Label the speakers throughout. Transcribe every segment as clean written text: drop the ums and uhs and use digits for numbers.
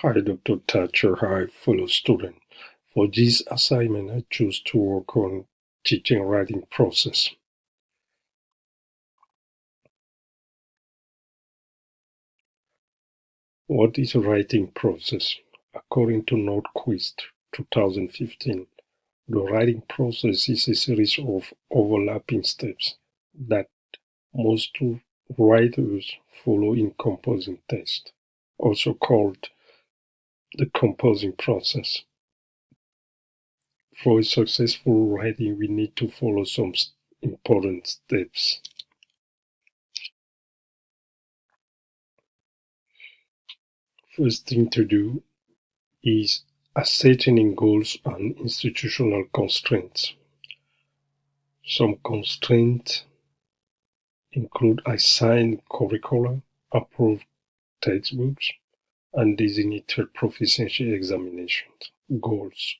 Speaker 1: Hi, Dr. Thatcher. Hi, fellow student. For this assignment, I choose to work on teaching writing process. What is a writing process? According to Nordquist 2015, the writing process is a series of overlapping steps that most writers follow in composing text, also called the composing process. For a successful writing, we need to follow some important steps. First thing to do is ascertaining goals and institutional constraints. Some constraints include assigned curricula, approved textbooks, and designated proficiency examinations. Goals.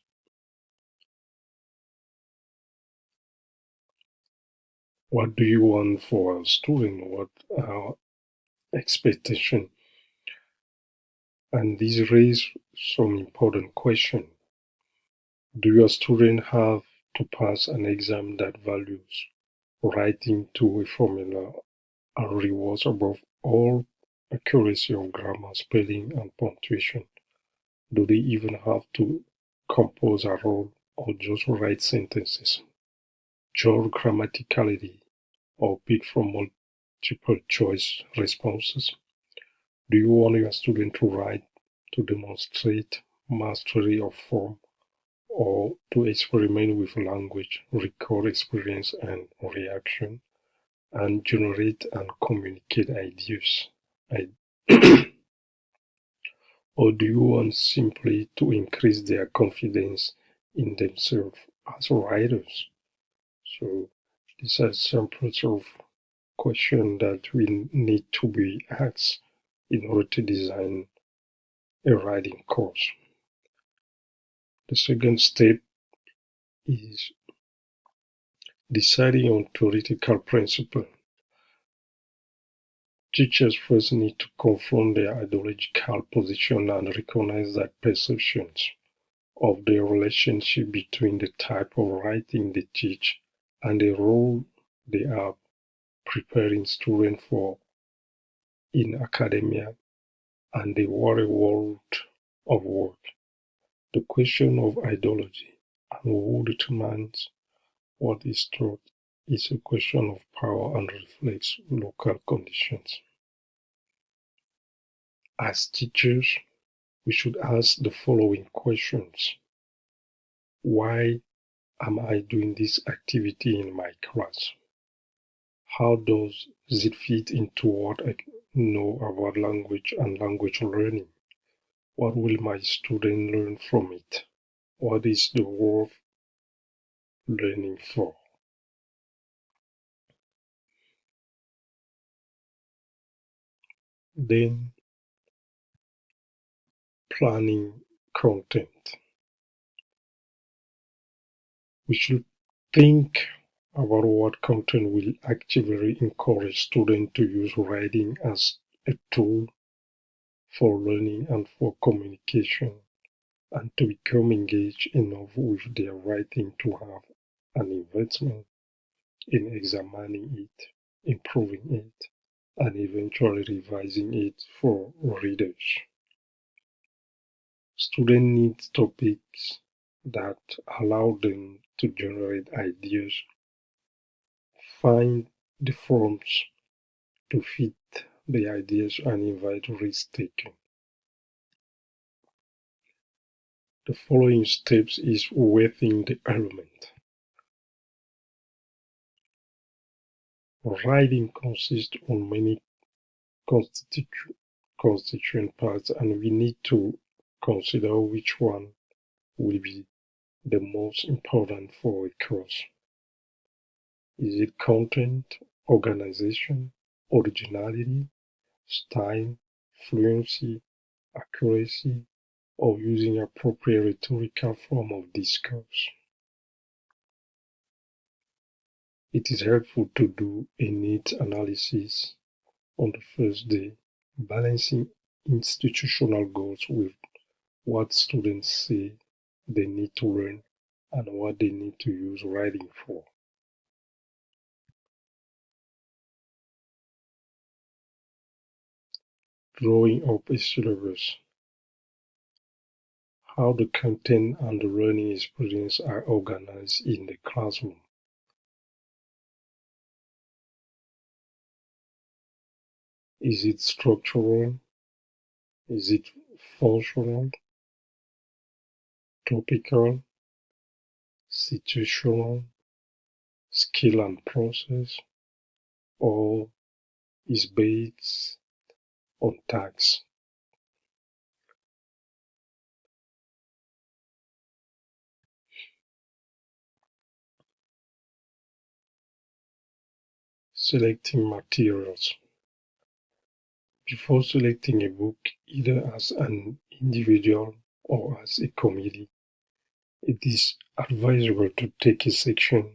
Speaker 1: What do you want for a student? What are expectations? And these raise some important questions. Do your student have to pass an exam that values writing to a formula and rewards above all accuracy of grammar, spelling, and punctuation? Do they even have to compose at all or just write sentences, judge grammaticality, or pick from multiple choice responses? Do you want your student to write to demonstrate mastery of form or to experiment with language, record experience and reaction, and generate and communicate ideas? Or do you want simply to increase their confidence in themselves as writers? So these are samples of questions that we need to be asked in order to design a writing course. The second step is deciding on theoretical principle. Teachers first need to confront their ideological position and recognize that perceptions of the relationship between the type of writing they teach and the role they are preparing students for in academia and the world of work. The question of ideology and who determines what is taught is a question of power and reflects local conditions. As teachers, we should ask the following questions. Why am I doing this activity in my class? How does it fit into what I know about language and language learning? What will my student learn from it? What is the worth learning for? Then, planning content. We should think about what content will actively encourage students to use writing as a tool for learning and for communication, and to become engaged enough with their writing to have an investment in examining it, improving it, and eventually revising it for readers. Students need topics that allow them to generate ideas, find the forms to fit the ideas, and invite risk-taking. The following steps is weighing the element. Writing consists of many constituent parts, and we need to consider which one will be the most important for a course. Is it content, organization, originality, style, fluency, accuracy, or using appropriate rhetorical form of discourse? It is helpful to do a needs analysis on the first day, balancing institutional goals with what students say they need to learn and what they need to use writing for. Drawing up a syllabus. How the content and the learning experience are organized in the classroom. Is it structural? Is it functional? Topical? Situational? Skill and process? Or is based on tasks? Selecting materials. Before selecting a book, either as an individual or as a committee, it is advisable to take a section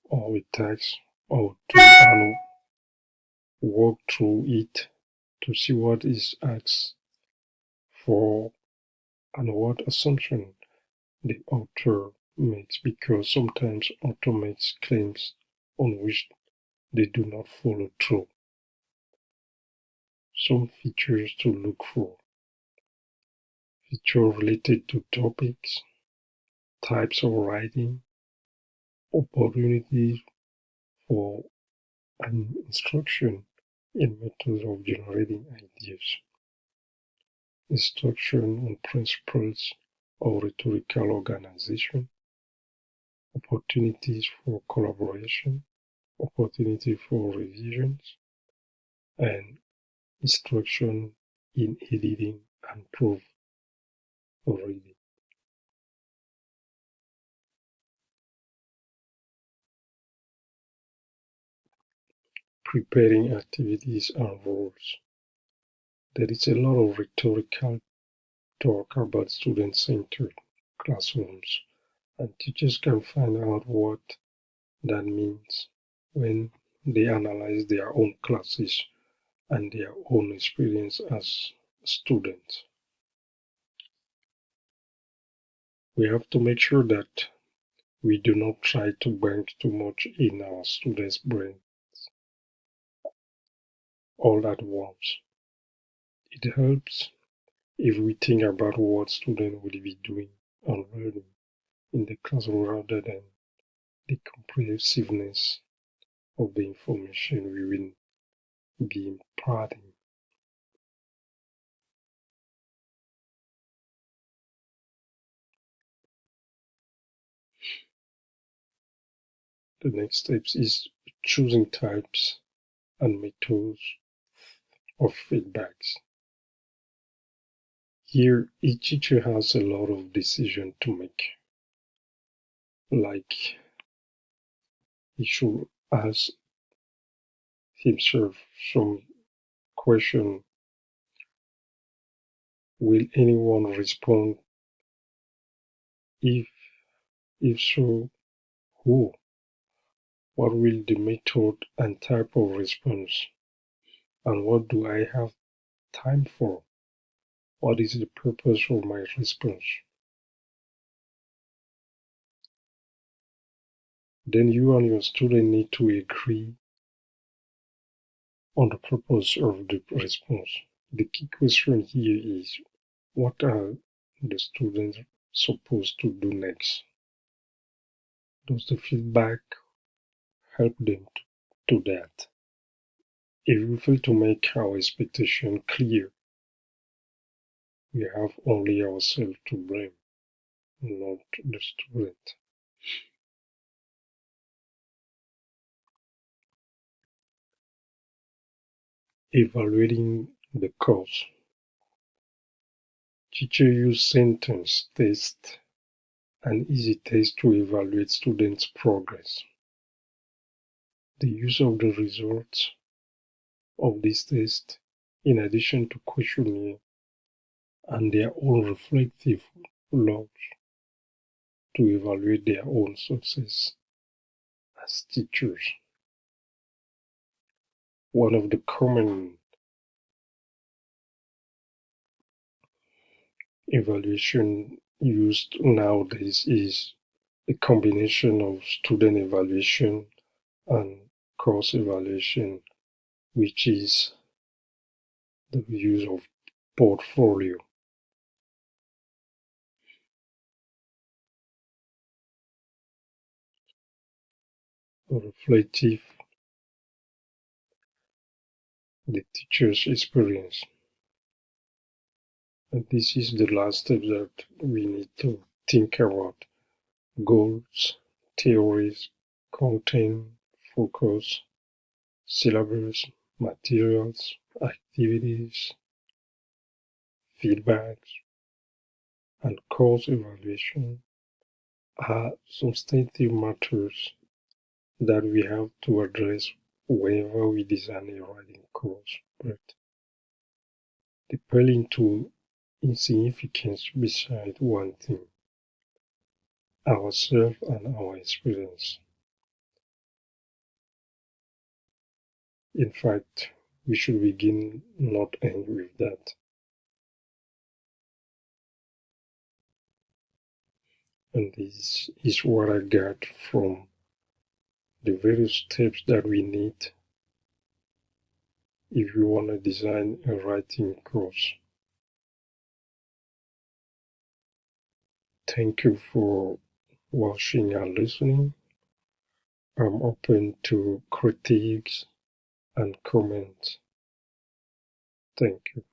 Speaker 1: or a text or two and walk through it to see what is asked for and what assumption the author makes, because sometimes author makes claims on which they do not follow through. Some features to look for. Feature related to topics, types of writing, opportunities for an instruction in methods of generating ideas, instruction on principles of rhetorical organization, opportunities for collaboration, opportunity for revisions, and instruction in editing and proofreading. Preparing activities and roles. There is a lot of rhetorical talk about student-centered classrooms, and teachers can find out what that means when they analyze their own classes and their own experience as students. We have to make sure that we do not try to bank too much in our students' brains all at once. It helps if we think about what students will be doing and learning in the classroom rather than the comprehensiveness of the information we will be imparting. The next steps is choosing types and methods of feedbacks. Here, each teacher has a lot of decision to make. Like, he should ask himself some question. Will anyone respond? If if so, who? What will the method and type of response? And what do I have time for? What is the purpose of my response? Then you and your student need to agree on the purpose of the response. The key question here is, what are the students supposed to do next? Does the feedback help them to that? If we fail to make our expectation clear, we have only ourselves to blame, not the student. Evaluating the course. Teacher use sentence, test, and easy test to evaluate students' progress. The use of the results of this test, in addition to questionnaire and their own reflective logs to evaluate their own success as teachers. One of the common evaluation used nowadays is a combination of student evaluation and course evaluation, which is the use of portfolio. Reflective, the teacher's experience. And this is the last step that we need to think about: goals, theories, content, focus, syllabus, materials, activities, feedbacks, and course evaluation are substantive matters that we have to address whenever we design a writing course. But they pale into insignificance beside one thing: ourselves and our experience. In fact, we should begin, not end with that. And this is what I got from the various steps that we need if you want to design a writing course. Thank you for watching and listening. I'm open to critiques and comments. Thank you.